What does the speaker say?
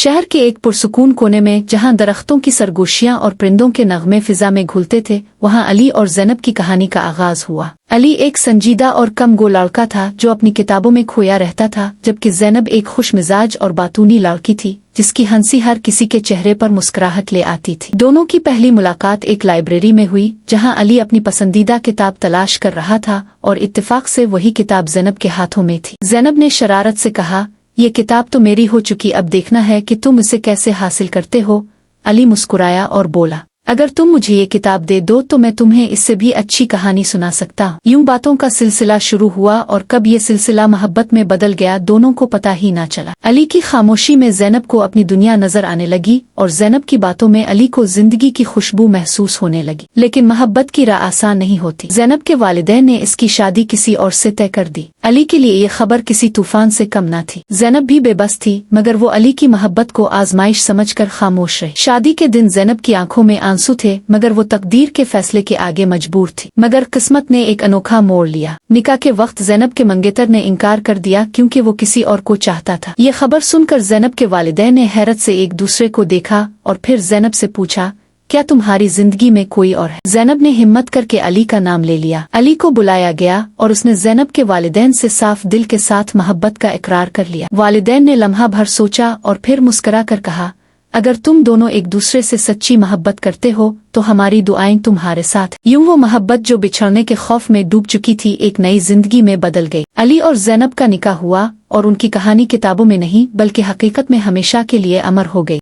शहर के एक पुरसुकून कोने में जहां दरख्तों की सरगोशियां और परिंदों के नगमे फिजा में घुलते थे, वहां अली और ज़ैनब की कहानी का आगाज हुआ। अली एक संजीदा और कम गो लड़का था जो अपनी किताबों में खोया रहता था, जबकि ज़ैनब एक खुश मिजाज और बातूनी लड़की थी जिसकी हंसी हर किसी के चेहरे पर मुस्कुराहट ले आती थी। दोनों की पहली मुलाकात एक लाइब्रेरी में हुई जहां अली अपनी पसंदीदा किताब तलाश कर रहा था और इत्तेफाक से वही किताब ज़ैनब के हाथों में थी। ज़ैनब ने शरारत से कहा, ये किताब तो मेरी हो चुकी, अब देखना है कि तुम इसे कैसे हासिल करते हो। अली मुस्कुराया और बोला, अगर तुम मुझे ये किताब दे दो तो मैं तुम्हें इससे भी अच्छी कहानी सुना सकता हूँ। यूं बातों का सिलसिला शुरू हुआ और कब ये सिलसिला मोहब्बत में बदल गया दोनों को पता ही ना चला। अली की खामोशी में ज़ैनब को अपनी दुनिया नजर आने लगी और ज़ैनब की बातों में अली को जिंदगी की खुशबू महसूस होने लगी। लेकिन मोहब्बत की राह आसान नहीं होती। ज़ैनब के वालिदैन ने इसकी शादी किसी और से तय कर दी। अली के लिए ये खबर किसी तूफान से कम न थी। ज़ैनब भी बेबस थी, मगर वो अली की मोहब्बत को आजमाइश समझकर खामोश रही। शादी के दिन ज़ैनब की आंखों में आंसू थे, मगर वो तकदीर के फैसले के आगे मजबूर थी। मगर किस्मत ने एक अनोखा मोड़ लिया। निकाह के वक्त ज़ैनब के मंगेतर ने इनकार कर दिया क्योंकि वो किसी और को चाहता था। ये खबर सुनकर ज़ैनब के वालिदैन ने हैरत से एक दूसरे को देखा और फिर ज़ैनब से पूछा, क्या तुम्हारी जिंदगी में कोई और है? ज़ैनब ने हिम्मत करके अली का नाम ले लिया। अली को बुलाया गया और उसने ज़ैनब के वालिदैन से साफ दिल के साथ मोहब्बत का इकरार कर लिया। वालिदैन ने लम्हा भर सोचा और फिर मुस्कुरा कर कहा, अगर तुम दोनों एक दूसरे से सच्ची मोहब्बत करते हो तो हमारी दुआएं तुम्हारे साथ। यूं वो मोहब्बत जो बिछड़ने के खौफ में डूब चुकी थी एक नई जिंदगी में बदल गई। अली और ज़ैनब का निकाह हुआ और उनकी कहानी किताबों में नहीं बल्कि हकीकत में हमेशा के लिए अमर हो गई।